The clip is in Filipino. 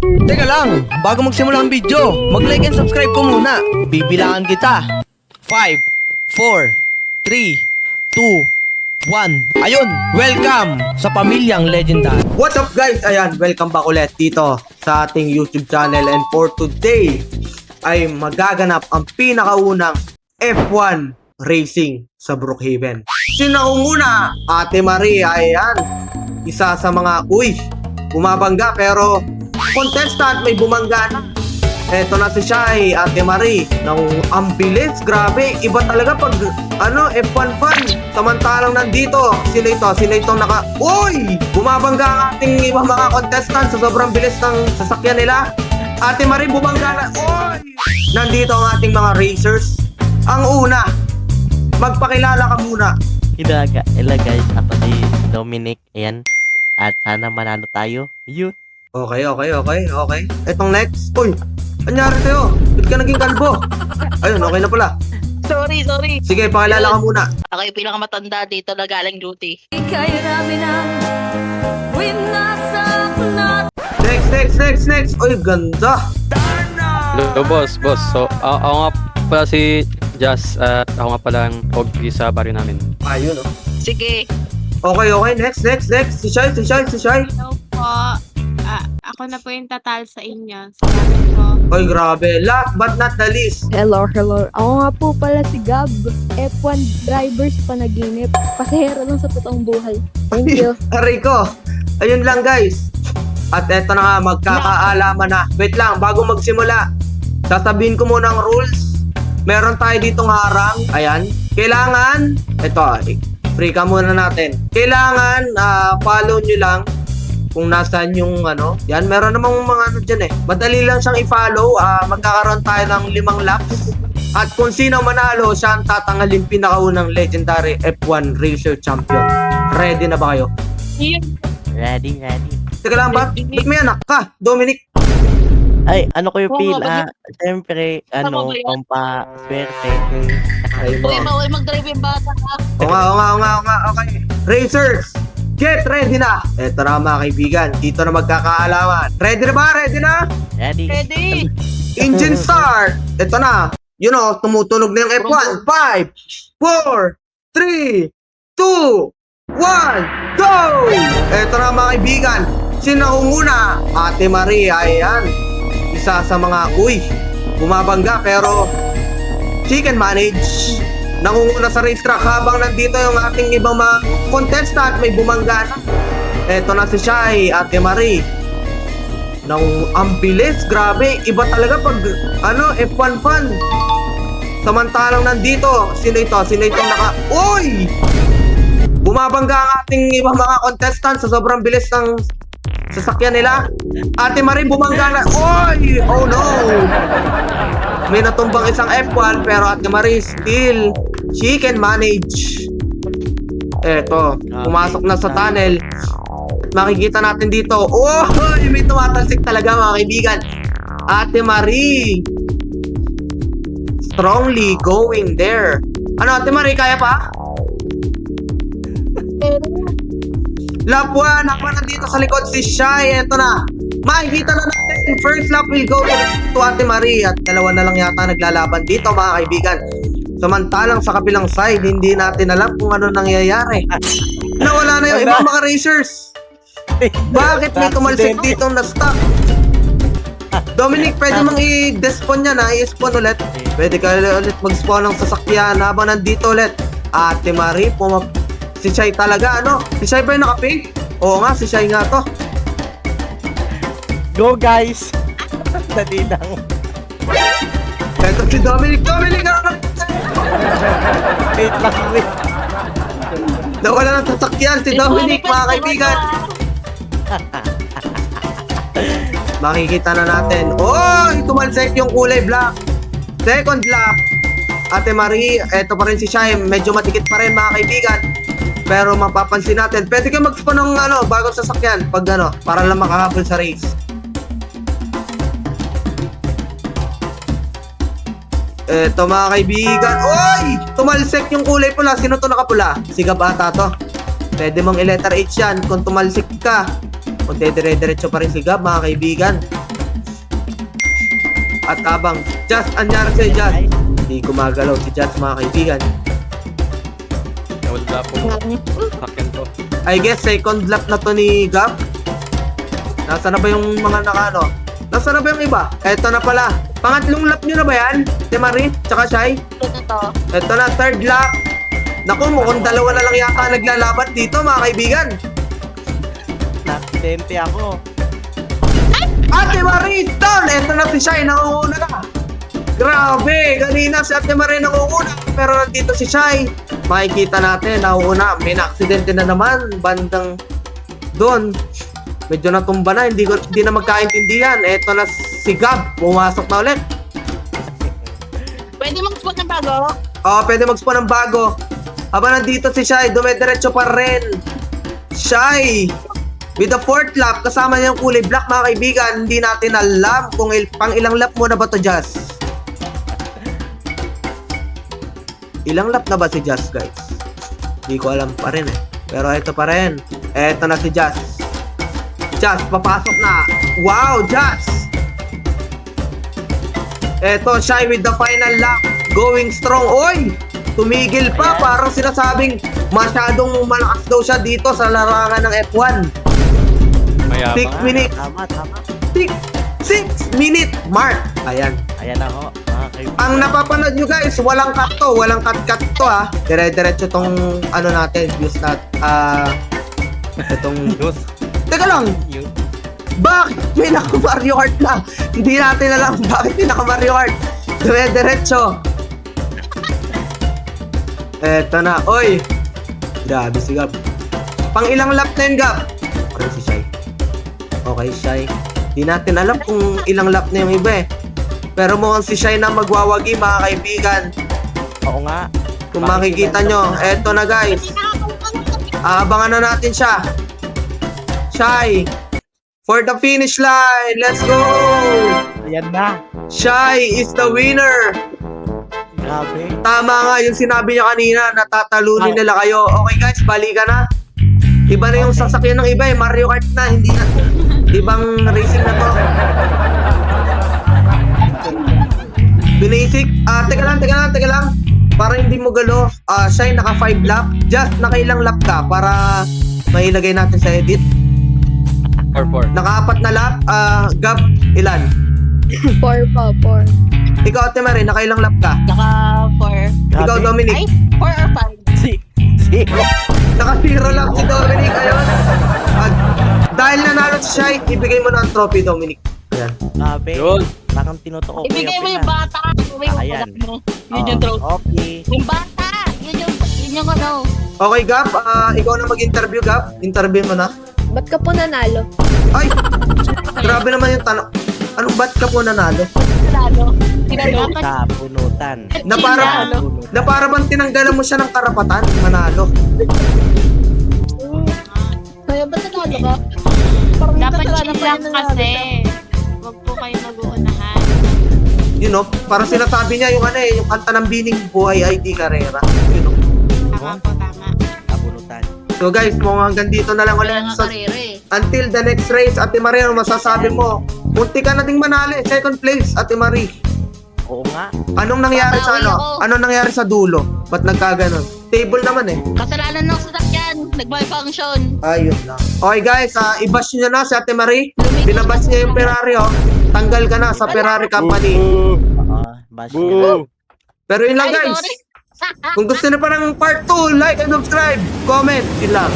Teka lang, bago magsimula ang video, mag-like and subscribe ko muna. Bibilangan kita. 5, 4, 3, 2, 1. Ayun, welcome sa Pamilyang Legendary. What's up guys? Ayan, welcome back ulit dito sa ating YouTube channel. And for today, ay magaganap ang pinakaunang F1 racing sa Brookhaven. Sinaunguna, Ate Marie, ayan. Isa sa mga, bumabangga pero contestant may bumangga na. Eto na si Shai, Ate Marie. Ang bilis, grabe. Iba talaga pag F1 fan. Samantalang nandito, sila itong bumabangga ang ating ibang mga contestant sa sobrang bilis ng sasakyan nila. Ate Marie, bumangga na. Nandito ang ating mga racers. Ang una, magpakilala ka muna. Hello guys, ako si Dominic, ayan. At sana manalo tayo. Yun. Okay. Etong next. Anyari sa'yo? Ba't ka naging kalbo? Ayun, okay na pala. Sorry. Sige, pakilala ka muna. Ako yung pinakamatanda dito na galing duty. Kayo namin ang winasak na. Next. Ganda. Hello, boss. So, ako nga pala si Jazz at ako nga pala ang OG sa baryo namin. Ayun, Sige. Okay. Next. Si Shai. Hello po. Ako na po yung tatal sa inyo. Salamat po. Grabe. Last but not the least. Hello. Ako nga po pala si Gab. F1 drivers panaginip. Pasahero lang sa totoong buhay. Thank you. Aray ko. Ayun lang guys. At eto na nga, magkakaalaman na. Wait lang, bago magsimula. Sasabihin ko muna ang rules. Meron tayo ditong harang. Ayan. Kailangan, free ka muna natin. Kailangan, follow nyo lang kung nasaan yung yan, meron namang mga dyan madali lang siyang i-follow. Magkakaroon tayo ng 5 laps. At kung sino manalo, siya ang tatanghalin pinakaunang legendary F1 racer champion. Ready na ba kayo? Ready. Teka lang, ba't may anak ka, Dominic? Ay, ano ko yung Oo feel? nga, Siyempre, Tama ba yan? pampaswerte. Ay mo. Uy, mag-drive yung bata ka. Oo nga, okay. Racers, get ready na! Eto na mga kaibigan, dito na magkakaalaman. Ready na ba? Ready na? Ready? Engine start! Eto na. Tumutunog na yung F1. 5, 4, 3, 2, 1, go! Eto na mga kaibigan, sinaunguna, Ate Marie, ayan. Isa sa mga, bumabangga pero she can manage. Nangunguna sa racetrack habang nandito yung ating ibang mga contestant may bumangga na. Eto na si Shai, Ate Marie. Ang bilis, grabe. Iba talaga pag F1 fan. Samantalang nandito, sino itong bumabangga ang ating ibang mga contestant sa sobrang bilis ng sasakyan nila. Ate Marie, bumangga na. Oh no! May natumbang isang F1 pero Ate Marie still, she can manage. Eto, pumasok na sa tunnel. Makikita natin dito. May tumatalsik talaga mga kaibigan. Ate Marie strongly going there. Ate Marie, kaya pa? Lap 1, ako nandito sa likod si Shai. Eto na. Makikita na natin. First lap will go to Ate Marie. At dalawa na lang yata naglalaban dito mga kaibigan. Samantalang sa kabilang side, hindi natin alam kung ano nangyayari. Nawala na yung ibang mga racers. Bakit may tumalsik dito na stock? Dominic, pwede mong i-despawn yan i-spawn ulit. Pwede ka ulit mag-spawn ng sasakyan habang nandito ulit. Ate Marie, si Shai talaga, Si Shai ba yung naka-pink? Oo nga, si Shai nga to. Go guys! Dali lang. Eto si Dominic, Wait lang. nawala ng sasakyan si Dominic, mga kaibigan. Makikita na natin. Tumalsik yung kulay black. Second lap. Ate Marie, eto pa rin si Shai. Medyo matikit pa rin mga kaibigan. Pero mapapansin natin, pwede kayo mag-spawn ng bagong sasakyan pag para lang makahabol sa race. Eto mga kaibigan. Tumalsik yung kulay pula. Sino to nakapula? Si Gab ata to. Pwede mong i-letter H yan kung tumalsik ka. Magdedire-diretso pa rin si Gab, mga kaibigan. At abang, Just, anyari sa'yo, Just. Hindi gumagalaw si Just, mga kaibigan. Wala po. Akin to. I guess second lap na to ni Gab. Nasaan na ba yung mga nakano? Nasaan na ba yung iba? Eto na pala. Pangatlong lap nyo na ba yan? Si Marie, tsaka Shai? Ito to. Eto na, third lap. Naku, mukhang dalawa na lang yata naglalaban dito, mga kaibigan. Naksidente ako. Ate Marie, down! Eto na si Shai, nangunguna na. Grabe, kanina si Ate Marie nangunguna. Pero nandito si Shai. Makikita natin, nangunguna. May na-aksidente na naman. Bandang doon. Medyo natumba na, hindi na magkaintindihan. Eto na si Gab, pumasok na ulit. Pwede mag-spot ng bago? Oo, pwede mag-spawn ng bago. Habang nandito si Shai, dumidiretso pa rin. Shai, with the fourth lap, kasama niya yung kulay black, mga kaibigan. Hindi natin alam kung pang ilang lap mo na ba to, Jazz. Ilang lap na ba si Jazz, guys? Hindi ko alam pa rin eh. Pero ito pa rin. Eto na si Jazz. Jazz, papasok na. Wow, Jazz! Eto, Shai with the final lap. Going strong. Oy! Tumigil pa. Parang sinasabing masyadong malakas daw siya dito sa larangan ng F1. Mayabang. 6 minutes. Tama. 6 minute mark. Ayan. Ayan ako, mga kaibigan. Ang napapanood nyo guys, walang cut to. Walang cut to ha. Dire-diretso tong ano natin. Views na itong News. Teka lang. Bakit may naka Mario Kart na? Hindi natin alam bakit may naka Mario Kart. Dire-diretso. Eto na. Oy. Grabe si Gab. Pang ilang lap na yun, Gab? Okay si Shai. Okay, Shai. Di natin alam kung ilang lap na yung iba eh. Pero mukhang si Shai na magwawagi, mga kaibigan. Oo nga. Kung makikita nyo, eto na guys. Aabangan na natin siya. Shai, for the finish line. Let's go! Ayan na. Shai is the winner. Grabe. Tama nga yung sinabi niya kanina, natatalunin nila kayo. Okay guys, balikan na. Iba na yung sasakyan ng iba eh. Mario Kart na, hindi na. Ibang racing na to. Binasic. Teka lang. Para hindi mo galo. Shai, naka 5 lap. Just, nakailang lap ka para mailagay natin sa edit. 4-4. Naka-4 na lap. Gab, ilan? 4 pa, 4. Ikaw, Ate Marie, nakailang lap ka? Naka 4. Ikaw, Grabe. Dominic. Ay, 4 or 5? Zero. Naka-0 lang si Dominic. Ayun. Dahil nanalo si Shai, ibigay mo na ang trophy, Dominic. Ayan. Grabe. Yun. Parang tinutok ko. Ibigay mo yung bata. Ayan. Yun yung trophy. Okay. Yung bata! Yun yung ano. Okay, Gab. Ikaw na mag-interview, Gab. Interview mo na. Ba't ka po nanalo? Ay! Grabe naman yung tanong. Anong ba't ka po nanalo? Lalo. Tinanong. Sa punutan. Na para bang tinanggalan mo siya ng karapatan, manalo. Kaya ba't nanalo ka? Parang Dapat kasalanan chill pa lang yung nanalo kasi. ka. Huwag po kayo mag-uunahan. You know, parang sinasabi niya yung ano eh, yung kanta ng Bining Buhay ay di karera. You know. Tama po, tama. Sa punutan. So guys, mukhang hanggang dito na lang ulit. Kaya nga So, karera eh. until the next race, Ate Marie, ano masasabi mo? Munti ka na ding manalo eh. Second place, Ate Marie. Oo nga. Anong nangyari sa Babawi ano? ako. Anong nangyari sa dulo? Ba't nagkaganon? Table naman eh. Kasalanan ng sasakyan. Nag-malfunction. Ayun lang. Okay guys, i-bash nyo na si Ate Marie. Binabash niya yung Ferrari oh. Tanggal ka na sa Ferrari company. Oo. Bash niya. Boo! Pero yun lang Ay, guys. sorry. Kung gusto nyo pa ng part 2, like and subscribe. Comment. Yun lang.